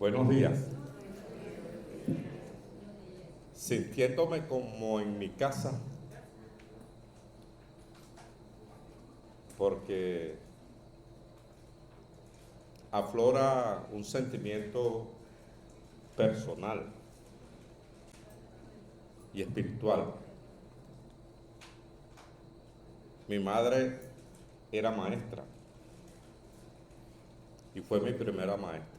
Buenos días. Sintiéndome como en mi casa, porque aflora un sentimiento personal y espiritual. Mi madre era maestra y fue mi primera maestra.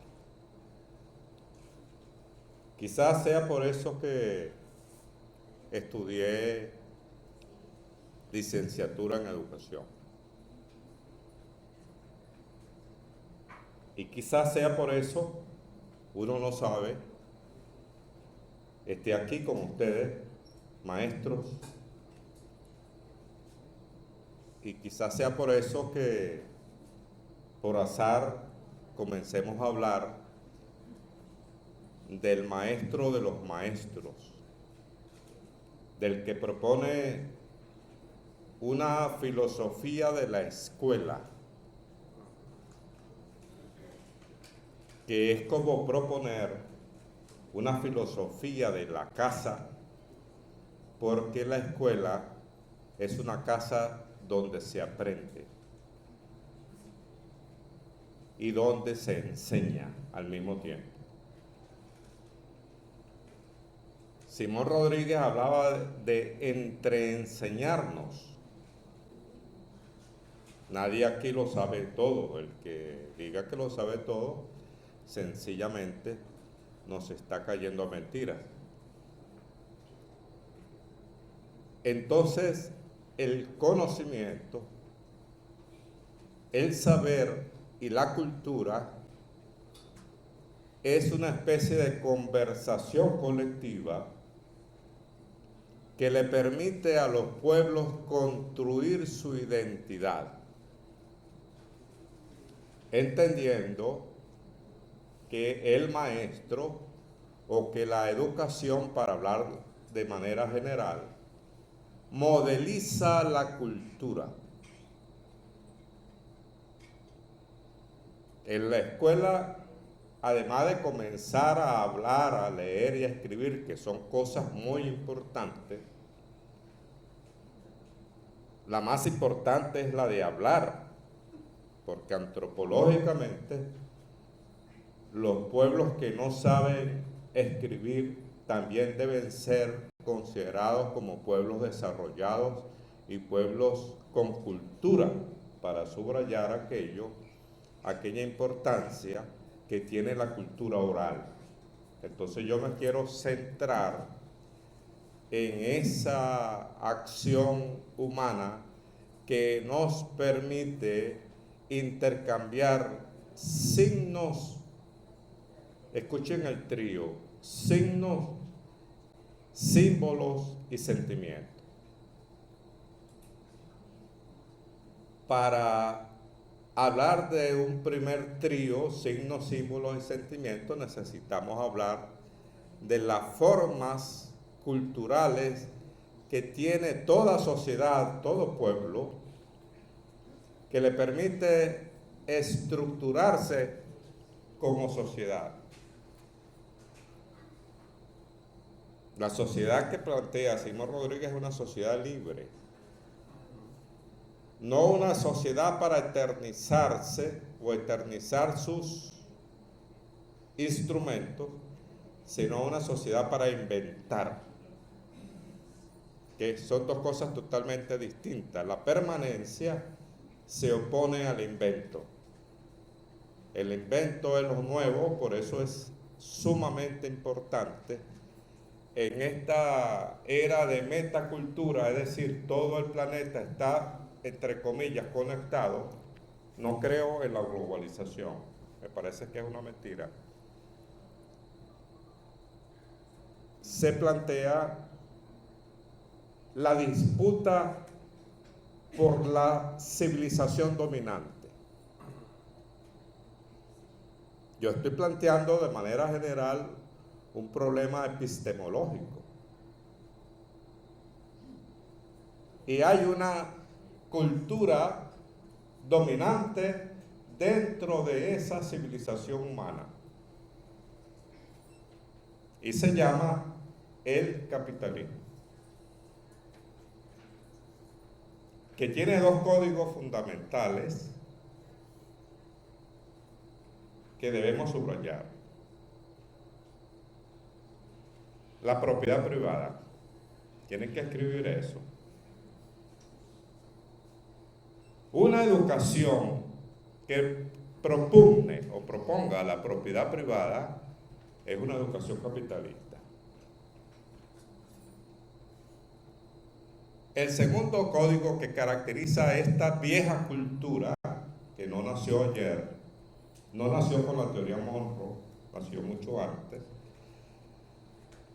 Quizás sea por eso que estudié licenciatura en educación. Y quizás sea por eso, uno no sabe, esté aquí con ustedes, maestros, y quizás sea por eso que por azar comencemos a hablar del maestro de los maestros, del que propone una filosofía de la escuela, que es como proponer una filosofía de la casa, porque la escuela es una casa donde se aprende y donde se enseña al mismo tiempo. Simón Rodríguez hablaba de entreenseñarnos. Nadie aquí lo sabe todo. El que diga que lo sabe todo, sencillamente nos está cayendo a mentiras. Entonces, el conocimiento, el saber y la cultura es una especie de conversación colectiva que le permite a los pueblos construir su identidad, entendiendo que el maestro o que la educación, para hablar de manera general, modeliza la cultura. En la escuela, además de comenzar a hablar, a leer y a escribir, que son cosas muy importantes, la más importante es la de hablar, porque antropológicamente los pueblos que no saben escribir también deben ser considerados como pueblos desarrollados y pueblos con cultura, para subrayar aquella importancia que tiene la cultura oral. Entonces yo me quiero centrar en esa acción humana que nos permite intercambiar signos, escuchen el trío, signos, símbolos y sentimientos. Para hablar de un primer trío, signos, símbolos y sentimientos, necesitamos hablar de las formas culturales que tiene toda sociedad, todo pueblo, que le permite estructurarse como sociedad. La sociedad que plantea Simón Rodríguez es una sociedad libre, no una sociedad para eternizarse o eternizar sus instrumentos, sino una sociedad para inventar, que son dos cosas totalmente distintas. La permanencia se opone al invento. El invento es lo nuevo, por eso es sumamente importante en esta era de metacultura, es decir, todo el planeta está, entre comillas, conectado. No creo en la globalización, me parece que es una mentira. Se plantea la disputa por la civilización dominante. Yo estoy planteando de manera general un problema epistemológico. Y hay una cultura dominante dentro de esa civilización humana. y se llama el capitalismo, que tiene dos códigos fundamentales que debemos subrayar. La propiedad privada, tienen que escribir eso. Una educación que propugne o proponga la propiedad privada es una educación capitalista. El segundo código que caracteriza esta vieja cultura, que no nació ayer, no nació con la teoría Monroe, nació mucho antes,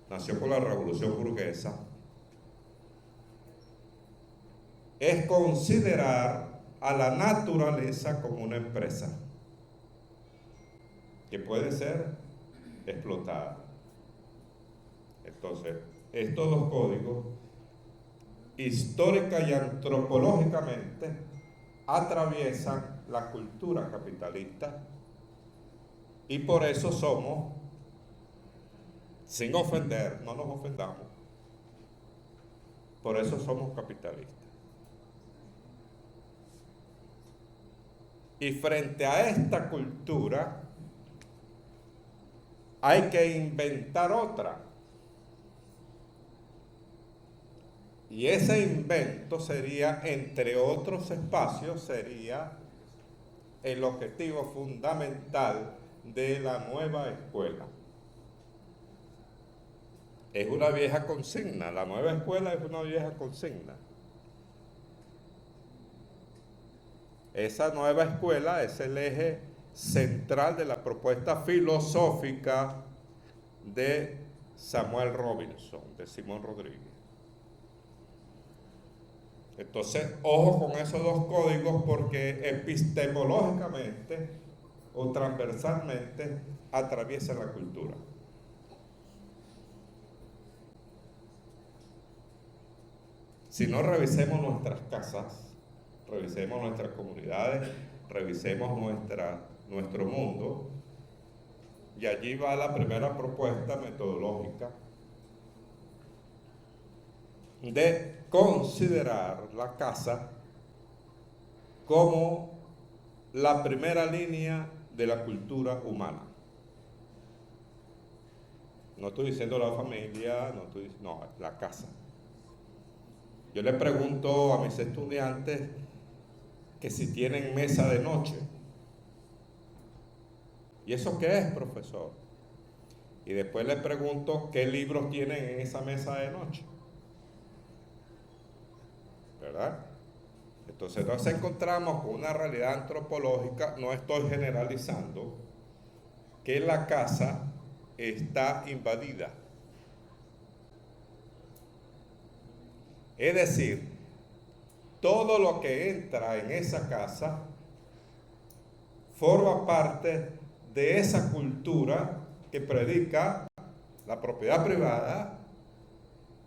nació con la revolución burguesa, es considerar a la naturaleza como una empresa que puede ser explotada. Entonces, estos dos códigos, histórica y antropológicamente, atraviesan la cultura capitalista y por eso somos, sin ofender, no nos ofendamos, por eso somos capitalistas. Y frente a esta cultura hay que inventar otra. Y ese invento sería, entre otros espacios, sería el objetivo fundamental de la nueva escuela. Es una vieja consigna, la nueva escuela es una vieja consigna. Esa nueva escuela es el eje central de la propuesta filosófica de Samuel Robinson, de Simón Rodríguez. Entonces, ojo con esos dos códigos porque epistemológicamente o transversalmente atraviesan la cultura. Si no, revisemos nuestras casas, revisemos nuestras comunidades, revisemos nuestro mundo, y allí va la primera propuesta metodológica de considerar la casa como la primera línea de la cultura humana. No estoy diciendo la familia, no, la casa. Yo le pregunto a mis estudiantes que si tienen mesa de noche. ¿Y eso qué es, profesor? Y después les pregunto qué libros tienen en esa mesa de noche. ¿Verdad? Entonces nos encontramos con una realidad antropológica, no estoy generalizando, que la casa está invadida. Es decir, todo lo que entra en esa casa forma parte de esa cultura que predica la propiedad privada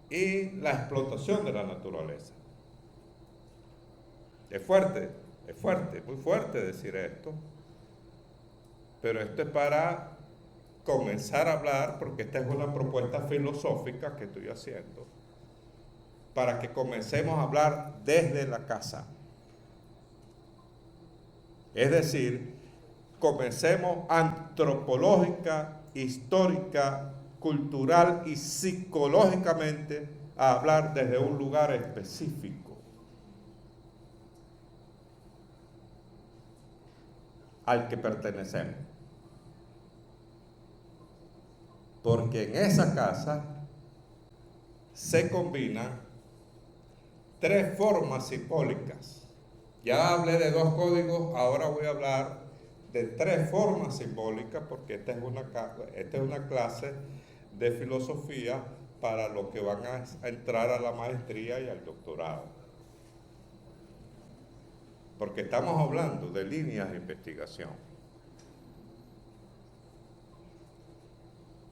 y la explotación de la naturaleza. Es fuerte, muy fuerte decir esto, pero esto es para comenzar a hablar, porque esta es una propuesta filosófica que estoy haciendo, para que comencemos a hablar desde la casa. Es decir, comencemos antropológica, histórica, cultural y psicológicamente a hablar desde un lugar específico. Al que pertenecemos. Porque en esa casa se combinan tres formas simbólicas. Ya hablé de dos códigos, ahora voy a hablar de tres formas simbólicas, porque esta es una clase de filosofía para los que van a entrar a la maestría y al doctorado. Porque estamos hablando de líneas de investigación.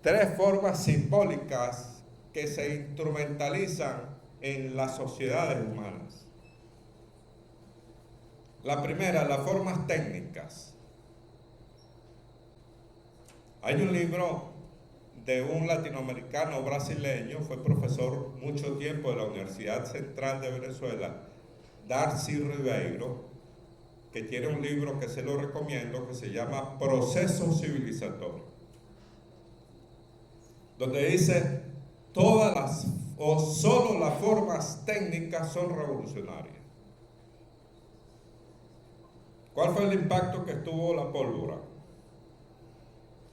Tres formas simbólicas que se instrumentalizan en las sociedades humanas. La primera, las formas técnicas. Hay un libro de un latinoamericano brasileño, fue profesor mucho tiempo de la Universidad Central de Venezuela, Darcy Ribeiro, que tiene un libro que se lo recomiendo, que se llama Proceso Civilizatorio, donde dice todas las o solo las formas técnicas son revolucionarias. ¿Cuál fue el impacto que tuvo la pólvora,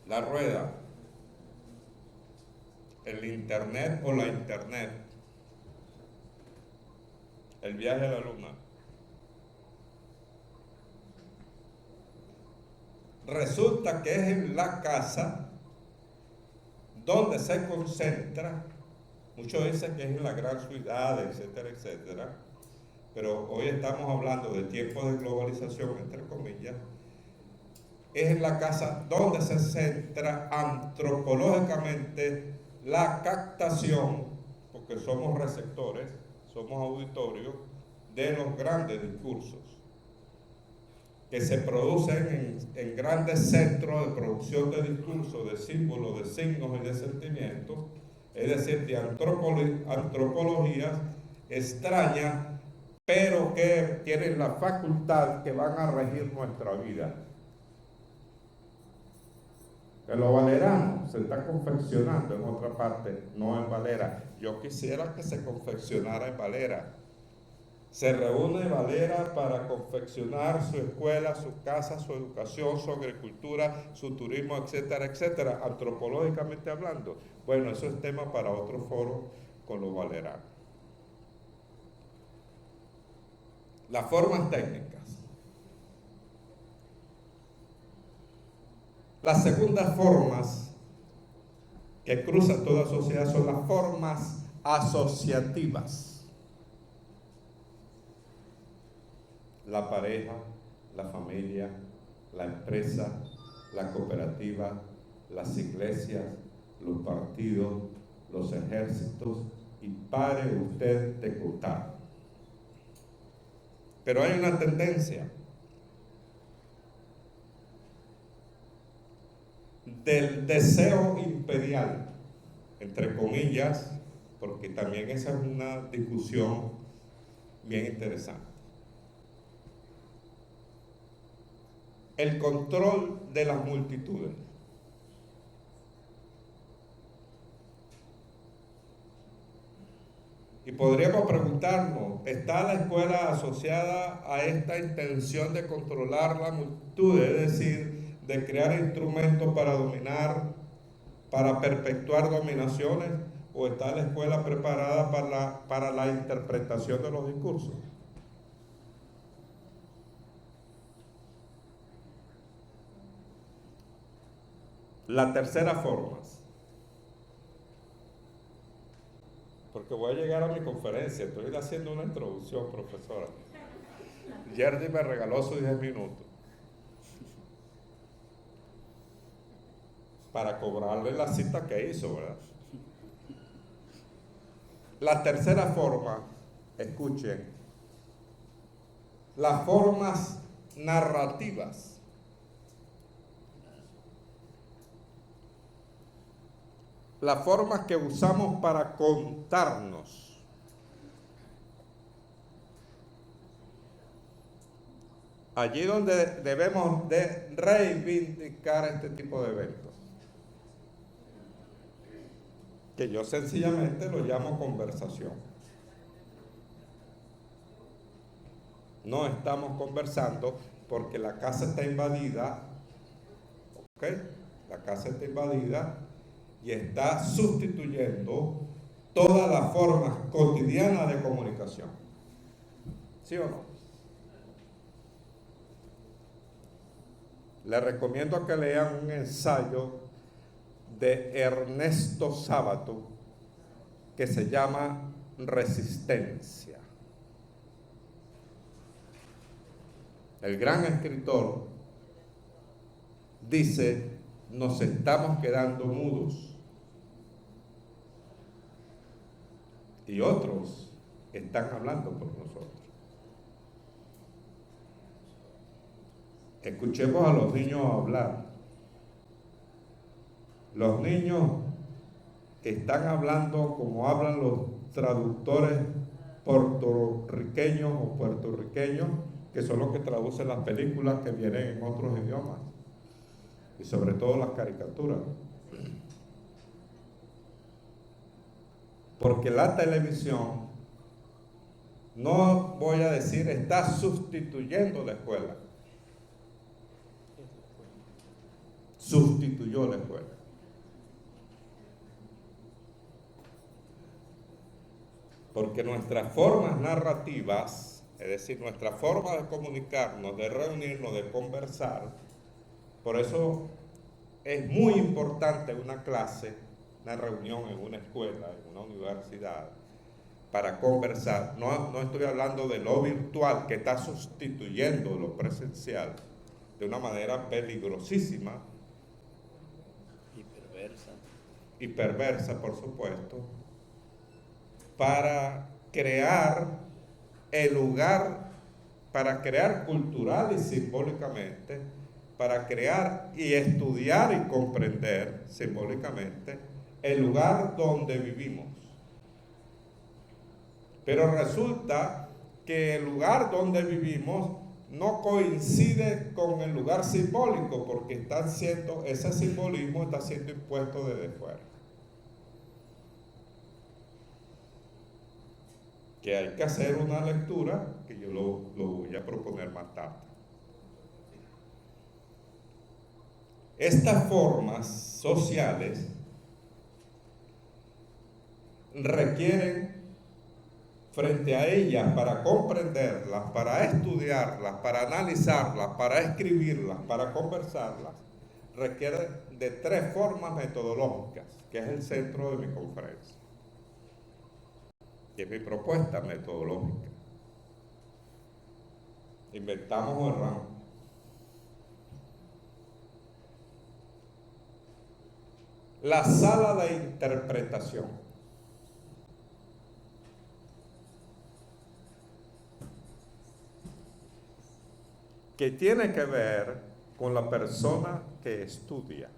la rueda, el internet o la internet, el viaje a la luna? Resulta que es en la casa donde se concentra, muchos dicen que es en la gran ciudad, etcétera, etcétera, pero hoy estamos hablando de tiempos de globalización, entre comillas. Es en la casa donde se centra antropológicamente la captación, porque somos receptores, somos auditorios de los grandes discursos que se producen en grandes centros de producción de discursos, de símbolos, de signos y de sentimientos, es decir, de antropologías extrañas, pero que tienen la facultad que van a regir nuestra vida. Que lo valerano se está confeccionando en otra parte, no en Valera. Yo quisiera que se confeccionara en Valera. Se reúne Valera para confeccionar su escuela, su casa, su educación, su agricultura, su turismo, etcétera, etcétera, antropológicamente hablando. Bueno, eso es tema para otro foro con los valeranos. Las formas técnicas. Las segundas formas que cruzan toda sociedad son las formas asociativas. La pareja, la familia, la empresa, la cooperativa, las iglesias, los partidos, los ejércitos, y pare usted de contar. Pero hay una tendencia del deseo imperial, entre comillas, porque también esa es una discusión bien interesante. El control de las multitudes. Y podríamos preguntarnos, ¿está la escuela asociada a esta intención de controlar la multitud, es decir, de crear instrumentos para dominar, para perpetuar dominaciones, o está la escuela preparada para la interpretación de los discursos? La tercera forma, porque voy a llegar a mi conferencia, estoy haciendo una introducción, profesora. Yerdy me regaló sus 10 minutos para cobrarle la cita que hizo, ¿verdad? La tercera forma, escuchen, las formas narrativas. Las formas que usamos para contarnos. Allí donde debemos de reivindicar este tipo de eventos, que yo sencillamente lo llamo conversación. No estamos conversando porque la casa está invadida, ¿ok? La casa está invadida y está sustituyendo todas las formas cotidianas de comunicación. ¿Sí o no? Les recomiendo que lean un ensayo de Ernesto Sábato que se llama Resistencia. El gran escritor dice: nos estamos quedando mudos. Y otros están hablando por nosotros. Escuchemos a los niños hablar. Los niños que están hablando como hablan los traductores puertorriqueños o puertorriqueños, que son los que traducen las películas que vienen en otros idiomas, y sobre todo las caricaturas. Porque la televisión, no voy a decir, está sustituyendo la escuela. Sustituyó la escuela. Porque nuestras formas narrativas, es decir, nuestra forma de comunicarnos, de reunirnos, de conversar, por eso es muy importante una clase, una reunión en una escuela, en una universidad, para conversar. No estoy hablando de lo virtual que está sustituyendo lo presencial de una manera peligrosísima y perversa, por supuesto, para crear el lugar, para crear cultural y simbólicamente, para crear y estudiar y comprender simbólicamente el lugar donde vivimos. Pero resulta que el lugar donde vivimos no coincide con el lugar simbólico, porque ese simbolismo está siendo impuesto desde fuera. Que hay que hacer una lectura que yo lo voy a proponer más tarde. Estas formas sociales requieren, frente a ellas, para comprenderlas, para estudiarlas, para analizarlas, para escribirlas, para conversarlas, requieren de 3 formas metodológicas, que es el centro de mi conferencia, que es mi propuesta metodológica. Inventamos o erramos. La sala de interpretación. Que tiene que ver con la persona que estudia.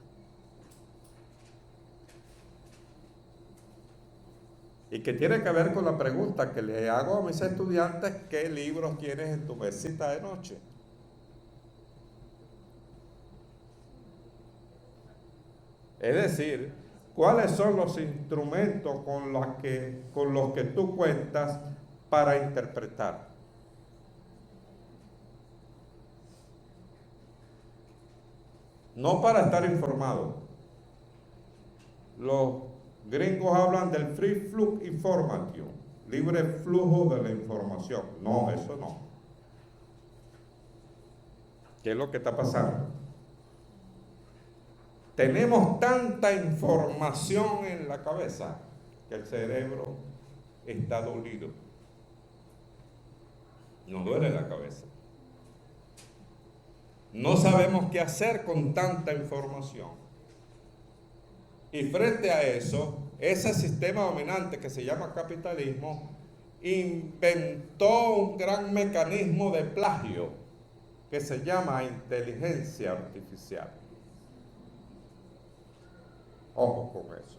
Y que tiene que ver con la pregunta que le hago a mis estudiantes: ¿qué libros tienes en tu mesita de noche? Es decir, ¿cuáles son los instrumentos con los que tú cuentas para interpretar? No para estar informado. Los gringos hablan del free flow information, libre flujo de la información. No, eso no. ¿Qué es lo que está pasando? Tenemos tanta información en la cabeza que el cerebro está dolido. Nos duele la cabeza. No sabemos qué hacer con tanta información. Y frente a eso, ese sistema dominante que se llama capitalismo inventó un gran mecanismo de plagio que se llama inteligencia artificial. Ojo con eso.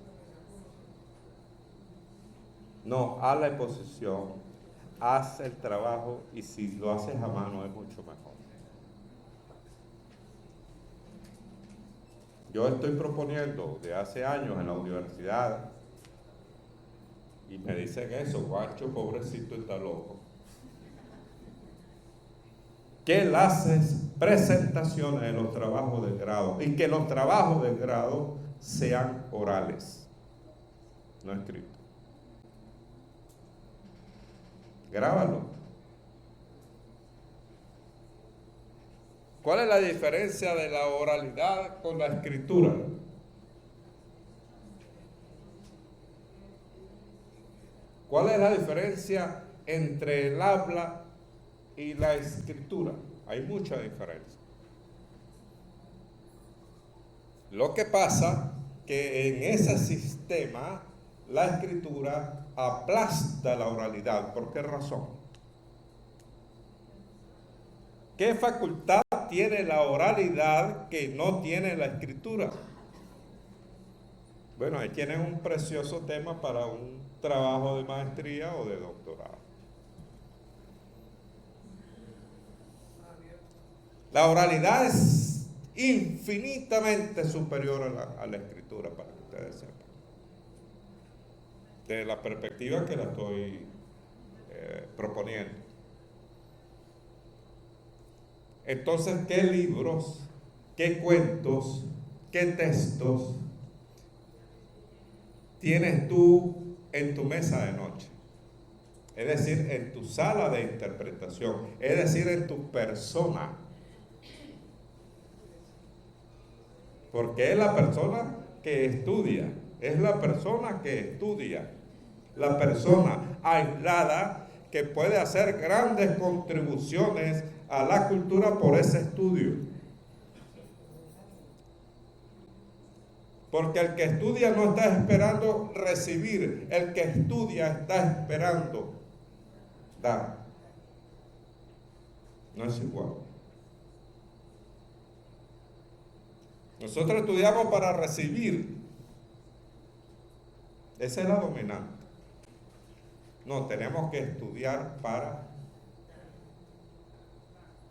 No, haz la exposición, haz el trabajo, y si lo haces a mano es mucho mejor. Yo estoy proponiendo de hace años en la universidad, y me dicen eso: Guacho, pobrecito, está loco, que él hace presentaciones en los trabajos de grado, y que los trabajos de grado sean orales, no escritos. Grábalo. ¿Cuál es la diferencia de la oralidad con la escritura? ¿Cuál es la diferencia entre el habla y la escritura? Hay mucha diferencia. Lo que pasa que en ese sistema la escritura aplasta la oralidad. ¿Por qué razón? ¿Qué facultad tiene la oralidad que no tiene la escritura? Bueno, ahí tienen un precioso tema para un trabajo de maestría o de doctorado. La oralidad es infinitamente superior a la escritura, para que ustedes sepan. De la perspectiva que la estoy proponiendo. Entonces, ¿qué libros, qué cuentos, qué textos tienes tú en tu mesa de noche? Es decir, en tu sala de interpretación, es decir, en tu persona. Porque es la persona que estudia, es la persona que estudia, la persona aislada que puede hacer grandes contribuciones a la cultura por ese estudio. Porque el que estudia no está esperando recibir, el que estudia está esperando dar. No es igual. Nosotros estudiamos para recibir. Esa es la dominante. No, tenemos que estudiar para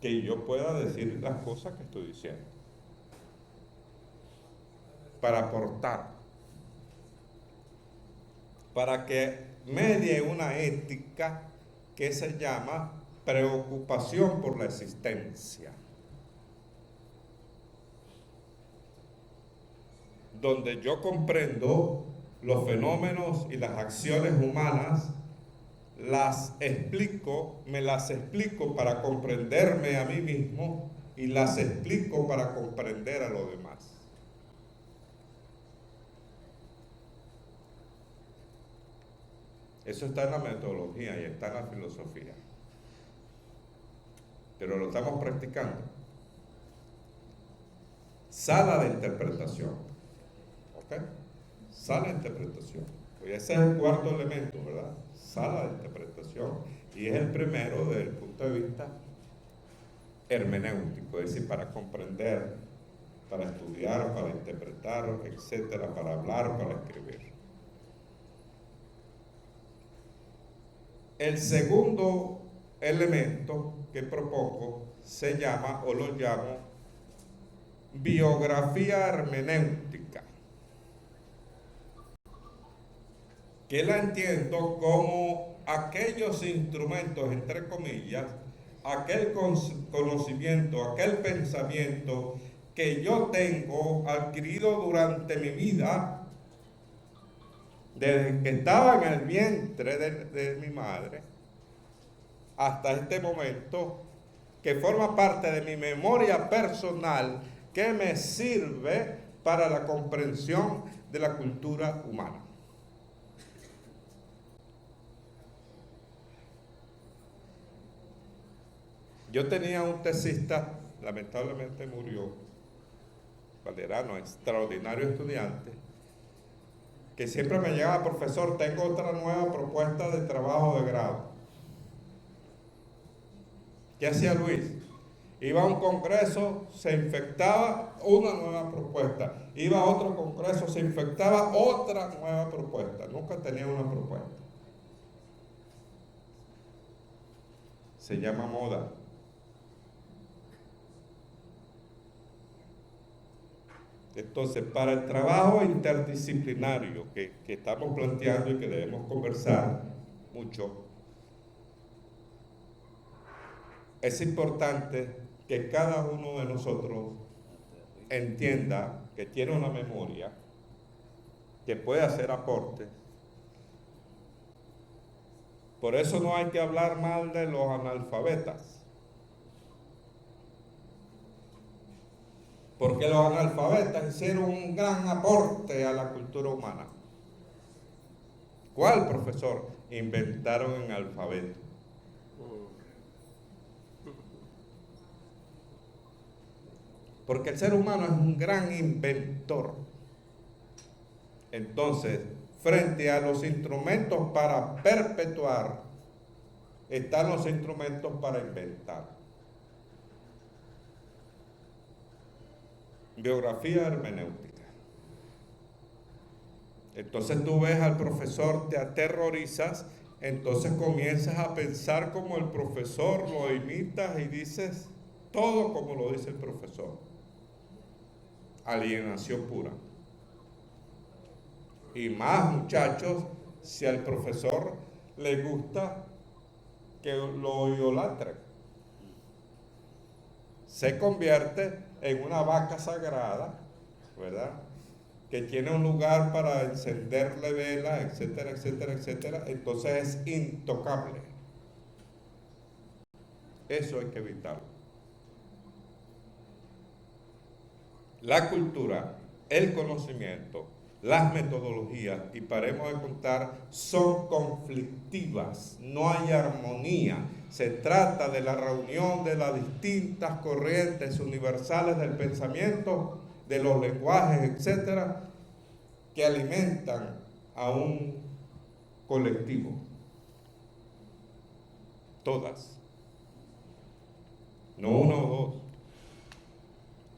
que yo pueda decir las cosas que estoy diciendo. Para aportar. Para que medie una ética que se llama preocupación por la existencia. Donde yo comprendo los fenómenos y las acciones humanas, las explico, me las explico para comprenderme a mí mismo y las explico para comprender a los demás. Eso está en la metodología y está en la filosofía. Pero lo estamos practicando. Sala de interpretación. ¿Ok? Sala de interpretación. Pues ese es el cuarto elemento, ¿verdad? Sala de interpretación. Y es el primero desde el punto de vista hermenéutico, es decir, para comprender, para estudiar, para interpretar, etcétera, para hablar, para escribir. El segundo elemento que propongo se llama, o lo llamo, biografía hermenéutica, que la entiendo como aquellos instrumentos, entre comillas, aquel conocimiento, aquel pensamiento que yo tengo adquirido durante mi vida, desde que estaba en el vientre de mi madre hasta este momento, que forma parte de mi memoria personal, que me sirve para la comprensión de la cultura humana. Yo tenía un tesista, lamentablemente murió, Valerano, extraordinario estudiante, que siempre me llegaba: profesor, tengo otra nueva propuesta de trabajo de grado. ¿Qué hacía Luis? Iba a un congreso, se infectaba, una nueva propuesta. Iba a otro congreso, se infectaba, otra nueva propuesta. Nunca tenía una propuesta. Se llama moda. Entonces, para el trabajo interdisciplinario que estamos planteando y que debemos conversar mucho, es importante que cada uno de nosotros entienda que tiene una memoria, que puede hacer aportes. Por eso no hay que hablar mal de los analfabetas. Porque los analfabetas hicieron un gran aporte a la cultura humana. ¿Cuál, profesor? Inventaron el alfabeto. Porque el ser humano es un gran inventor. Entonces, frente a los instrumentos para perpetuar, están los instrumentos para inventar. Biografía hermenéutica. Entonces tú ves al profesor, te aterrorizas, entonces comienzas a pensar como el profesor, lo imitas y dices todo como lo dice el profesor. Alienación pura. Y más, muchachos, si al profesor le gusta que lo idolatren, se convierte en una vaca sagrada, ¿verdad?, que tiene un lugar para encenderle velas, etcétera, etcétera, etcétera. Entonces es intocable. Eso hay que evitarlo. La cultura, el conocimiento, las metodologías, y paremos de contar, son conflictivas, no hay armonía. Se trata de la reunión de las distintas corrientes universales del pensamiento, de los lenguajes, etcétera, que alimentan a un colectivo. Todas. No uno o dos.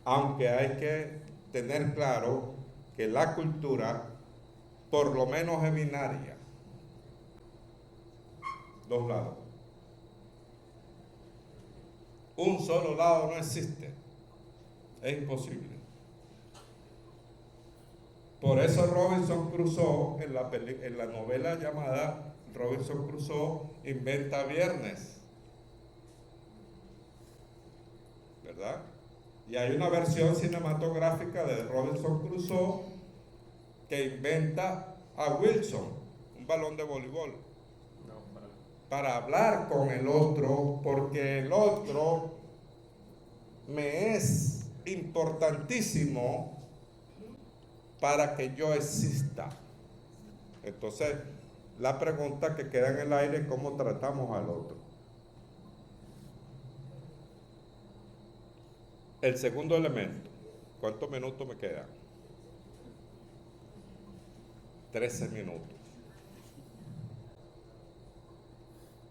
Aunque hay que tener claro que la cultura, por lo menos es binaria. Dos lados. Un solo lado no existe. Es imposible. Por eso Robinson Crusoe, en la novela llamada Robinson Crusoe, inventa Viernes. ¿Verdad? Y hay una versión cinematográfica de Robinson Crusoe que inventa a Wilson, un balón de voleibol, para hablar con el otro, porque el otro me es importantísimo para que yo exista. Entonces, la pregunta que queda en el aire es cómo tratamos al otro. El segundo elemento, ¿cuántos minutos me quedan? 13 minutos.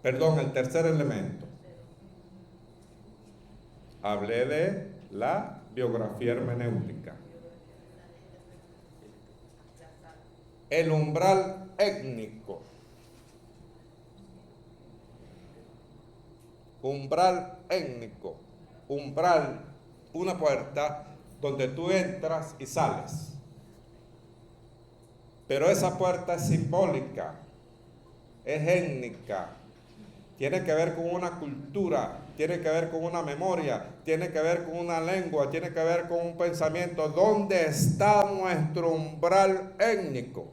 Perdón, el tercer elemento. Hablé de la biografía hermenéutica. El umbral étnico. Umbral étnico. Umbral, una puerta donde tú entras y sales. Pero esa puerta es simbólica, es étnica, tiene que ver con una cultura, tiene que ver con una memoria, tiene que ver con una lengua, tiene que ver con un pensamiento. ¿Dónde está nuestro umbral étnico?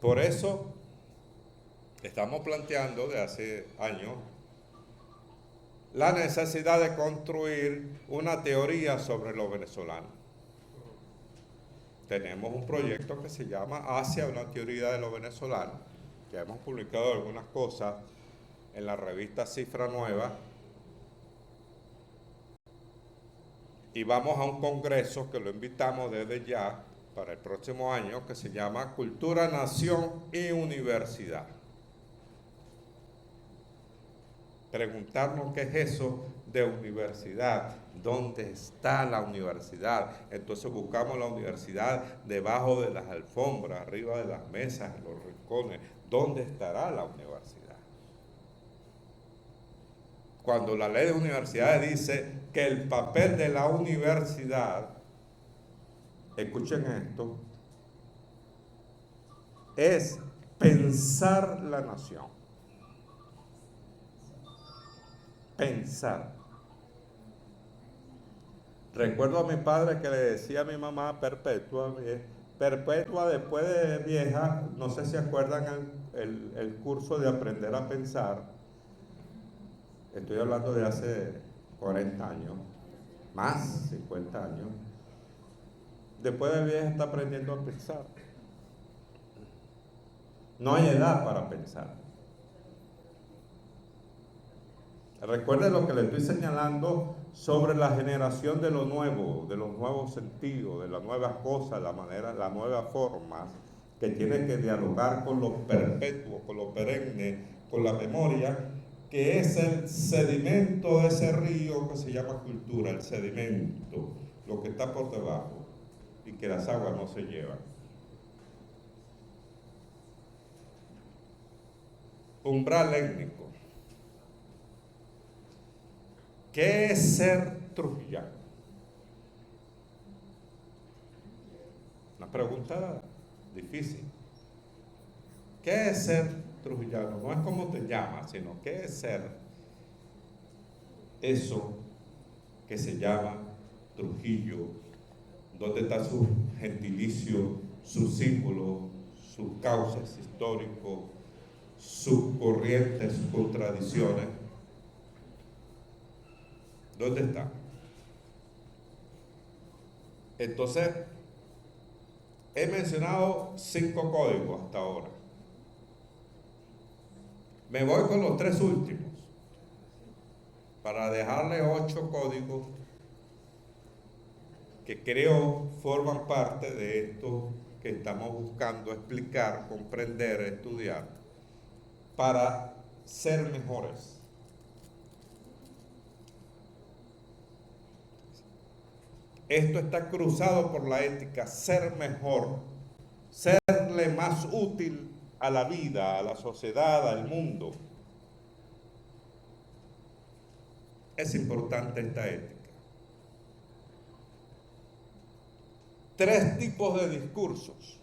Por eso estamos planteando de hace años la necesidad de construir una teoría sobre los venezolanos. Tenemos un proyecto que se llama Hacia una teoría de los venezolanos, que hemos publicado algunas cosas en la revista Cifra Nueva, y vamos a un congreso que lo invitamos desde ya para el próximo año, que se llama Cultura, Nación y Universidad. Preguntarnos qué es eso de universidad, dónde está la universidad. Entonces buscamos la universidad debajo de las alfombras, arriba de las mesas, en los rincones. ¿Dónde estará la universidad? Cuando la ley de universidades dice que el papel de la universidad, escuchen esto, es pensar la nación. Pensar. Recuerdo a mi padre que le decía a mi mamá perpetua, perpetua después de vieja. No sé si acuerdan el curso de aprender a pensar. Estoy hablando de hace 40 años, más 50 años. Después de vieja está aprendiendo a pensar. No hay edad para pensar. Recuerden lo que le estoy señalando sobre la generación de lo nuevo, de los nuevos sentidos, de las nuevas cosas, la nueva forma que tiene que dialogar con lo perpetuo, con lo perenne, con la memoria, que es el sedimento de ese río que se llama cultura, el sedimento. lo que está por debajo y que las aguas no se llevan. Umbral étnico. ¿Qué es ser trujillano? Una pregunta difícil. ¿Qué es ser trujillano? No es cómo te llamas, sino qué es ser eso que se llama Trujillo, dónde está su gentilicio, su símbolo, sus causas históricos, sus corrientes, sus contradicciones. ¿Dónde está? Entonces, he mencionado 5 códigos hasta ahora. Me voy con los 3 últimos para dejarle 8 códigos que creo forman parte de esto que estamos buscando explicar, comprender, estudiar, para ser mejores. Esto está cruzado por la ética, ser mejor, serle más útil a la vida, a la sociedad, al mundo. Es importante esta ética. 3 tipos de discursos.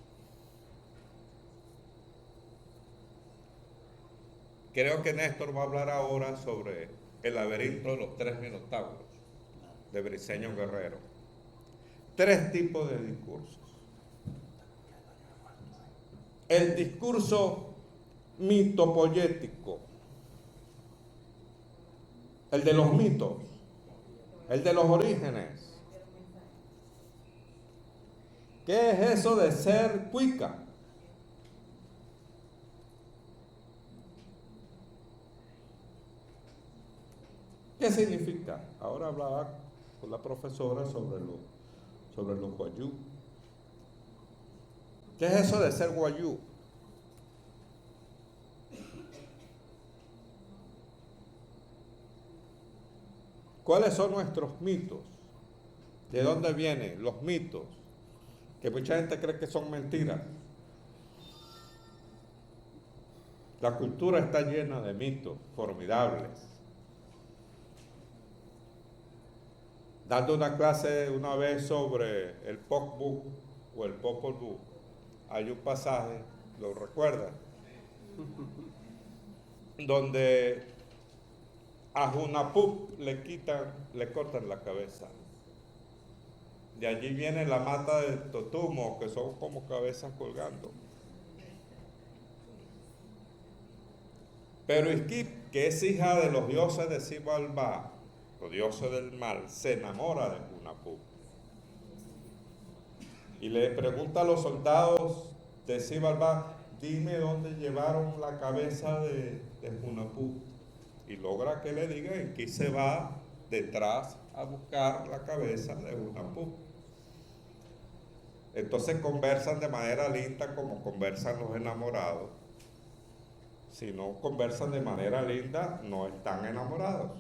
Creo que Néstor va a hablar ahora sobre el laberinto de los 3 minotauros de Briceño Guerrero. 3 tipos de discursos. El discurso mitopoyético, el de los mitos, el de los orígenes. ¿Qué es eso de ser cuica? ¿Qué significa? Ahora hablaba con la profesora sobre los guayú. ¿Qué es eso de ser guayú? ¿Cuáles son nuestros mitos? ¿De dónde vienen los mitos? Que mucha gente cree que son mentiras. La cultura está llena de mitos formidables. Dando una clase una vez sobre el Pok Vuh o el Popol Vuh, hay un pasaje, ¿lo recuerdan? Donde a Junapup le cortan la cabeza. De allí viene la mata de Totumo, que son como cabezas colgando. Pero Izquip, que es hija de los dioses de Xibalbá, los dioses del mal, se enamora de Junapup. Y le pregunta a los soldados de Xibalbá, dime dónde llevaron la cabeza de Junapup. Y logra que le digan que se va detrás a buscar la cabeza de Junapup. Entonces conversan de manera linda como conversan los enamorados. Si no conversan de manera linda, no están enamorados.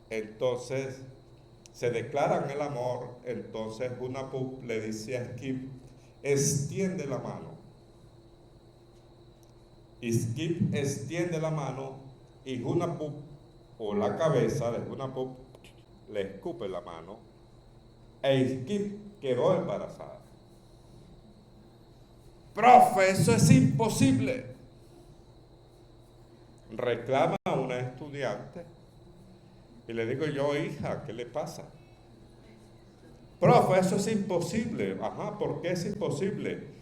Entonces se declaran el amor. Entonces Junapup le dice a Izquip, extiende la mano. Izquip extiende la mano y Junapup, o la cabeza de Junapup, le escupe la mano e Izquip quedó embarazada. ¡Profe, eso es imposible!, reclama a una estudiante. Y le digo yo, hija, ¿qué le pasa? Profe, eso es imposible. Ajá, ¿por qué es imposible?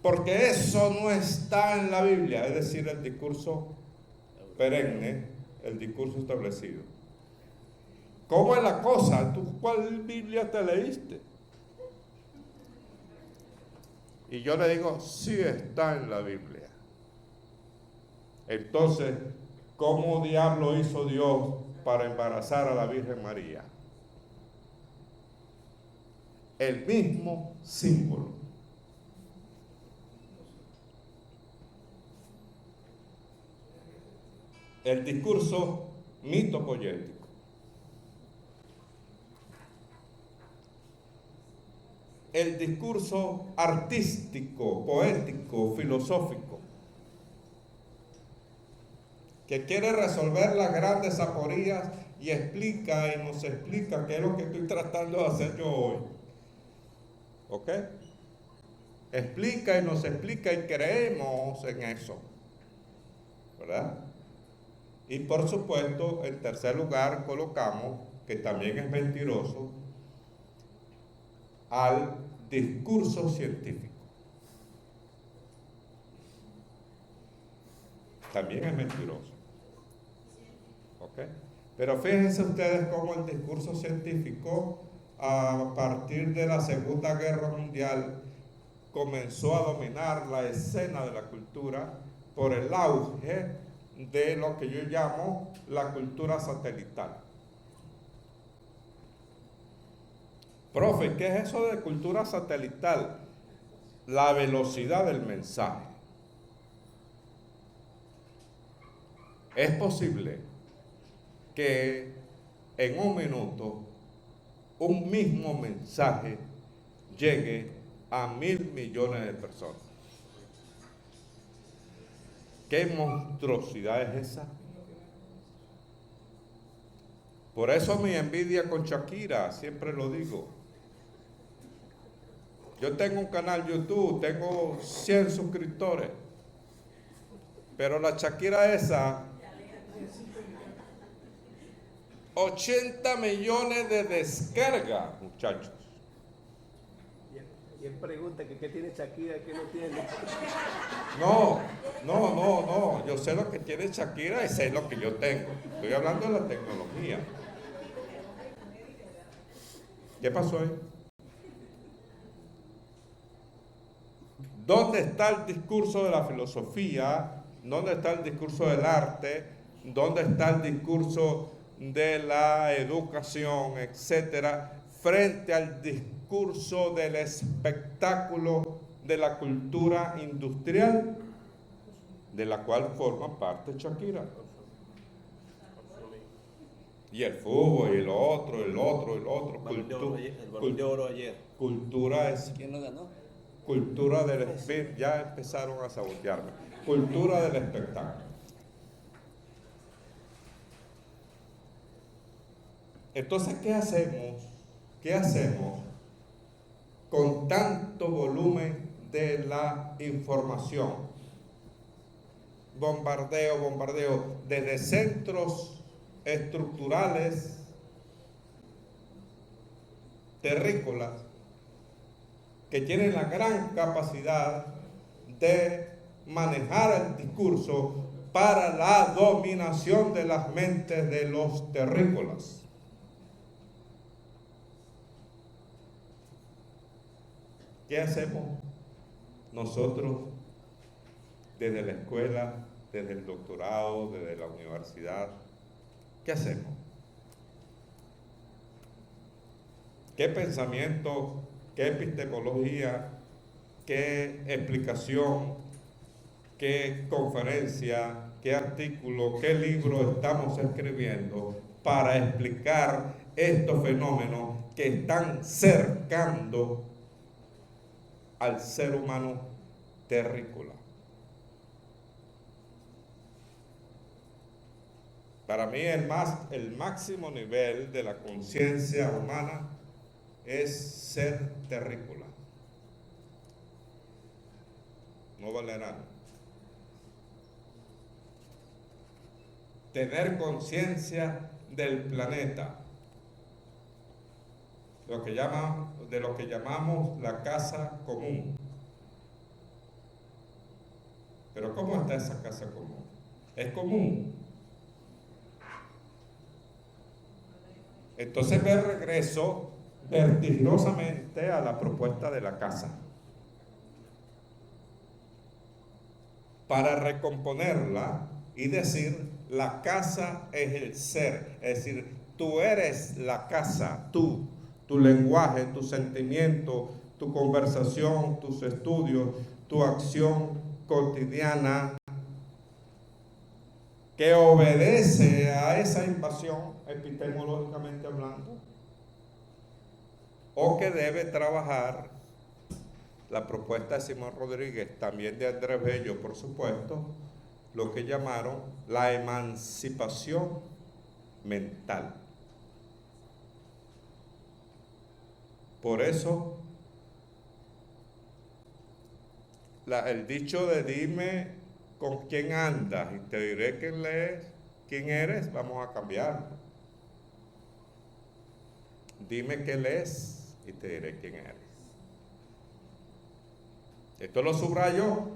Porque eso no está en la Biblia, es decir, el discurso perenne, el discurso establecido. ¿Cómo es la cosa? ¿Tú cuál Biblia te leíste? Y yo le digo, sí está en la Biblia. Entonces, ¿cómo diablo hizo Dios para embarazar a la Virgen María? El mismo símbolo. El discurso mitopoyético. el discurso artístico, poético, filosófico, que quiere resolver las grandes aporías y explica y nos explica qué es lo que estoy tratando de hacer yo hoy. ¿Ok? Explica y nos explica y creemos en eso, ¿verdad? Y por supuesto, en tercer lugar colocamos, que también es mentiroso, al discurso científico. También es mentiroso. ¿Ok? Pero fíjense ustedes cómo el discurso científico, a partir de la Segunda Guerra Mundial, comenzó a dominar la escena de la cultura por el auge de lo que yo llamo la cultura satelital. Profe, ¿qué es eso de cultura satelital? La velocidad del mensaje. Es posible que en un minuto un mismo mensaje llegue a 1.000 millones de personas. ¿Qué monstruosidad es esa? Por eso mi envidia con Shakira, siempre lo digo. Yo tengo un canal YouTube, tengo 100 suscriptores, pero la Shakira esa, 80 millones de descargas, muchachos. Y él pregunta que qué tiene Shakira, qué no tiene. No, yo sé lo que tiene Shakira y sé lo que yo tengo. Estoy hablando de la tecnología. ¿Qué pasó ahí? ¿Dónde está el discurso de la filosofía? ¿Dónde está el discurso del arte? ¿Dónde está el discurso de la educación, etcétera, frente al discurso del espectáculo de la cultura industrial, de la cual forma parte Shakira? Y el fútbol, y el otro. El Balón de Oro ayer. Cultura es... ¿Quién lo ganó? Cultura del espectáculo. Ya empezaron a sabotearme. Cultura del espectáculo. Entonces, ¿qué hacemos? ¿Qué hacemos con tanto volumen de la información? Bombardeo, desde centros estructurales, terrícolas, que tienen la gran capacidad de manejar el discurso para la dominación de las mentes de los terrícolas. ¿Qué hacemos nosotros desde la escuela, desde el doctorado, desde la universidad? ¿Qué hacemos? ¿Qué pensamiento, qué epistemología, qué explicación, qué conferencia, qué artículo, qué libro estamos escribiendo para explicar estos fenómenos que están cercando al ser humano terrícola? Para mí el máximo nivel de la conciencia humana es ser terrícola, no valerán. Tener conciencia del planeta, de lo que llamamos la casa común. Pero ¿cómo está esa casa común? Es común. Entonces me regreso vertiginosamente a la propuesta de la casa, para recomponerla y decir: la casa es el ser, es decir, tú eres la casa, tú, tu lenguaje, tu sentimiento, tu conversación, tus estudios, tu acción cotidiana, que obedece a esa invasión epistemológicamente hablando, o que debe trabajar la propuesta de Simón Rodríguez, también de Andrés Bello, por supuesto, lo que llamaron la emancipación mental. Por eso, el dicho de dime con quién andas y te diré quién eres, vamos a cambiar. Dime qué lees y te diré quién eres. Esto lo subrayo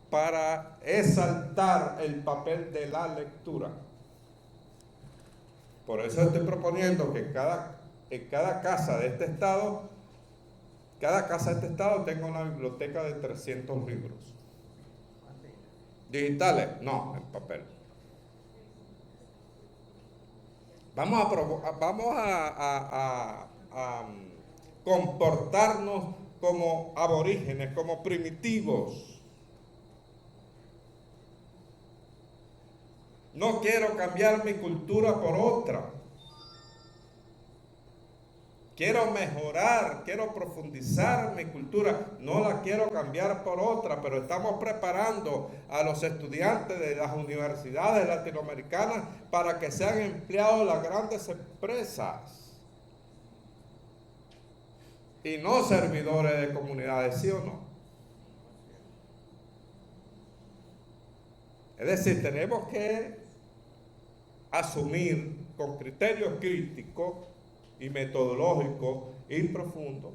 para exaltar el papel de la lectura. Por eso estoy proponiendo que en cada casa de este estado, tenga una biblioteca de 300 libros. ¿Digitales? No, en papel. Vamos a comportarnos como aborígenes, como primitivos. No quiero cambiar mi cultura por otra. Quiero mejorar, quiero profundizar mi cultura, no la quiero cambiar por otra, pero estamos preparando a los estudiantes de las universidades latinoamericanas para que sean empleados en las grandes empresas y no servidores de comunidades, ¿sí o no? Es decir, tenemos que asumir con criterios críticos y metodológico y profundo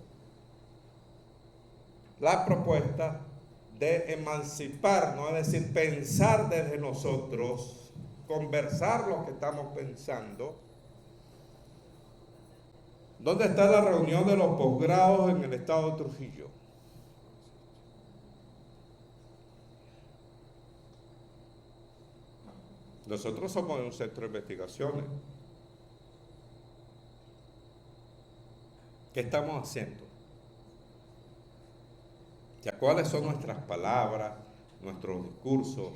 la propuesta de emanciparnos, es decir, pensar desde nosotros, conversar lo que estamos pensando. ¿Dónde está la reunión de los posgrados en el estado de Trujillo? Nosotros somos un centro de investigaciones. ¿Qué estamos haciendo? ¿Ya cuáles son nuestras palabras, nuestros discursos?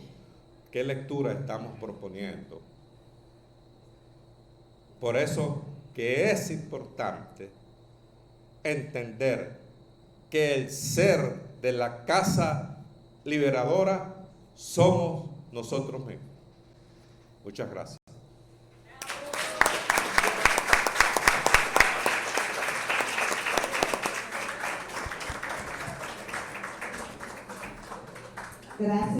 ¿Qué lectura estamos proponiendo? Por eso que es importante entender que el ser de la Casa Liberadora somos nosotros mismos. Muchas gracias. Gracias.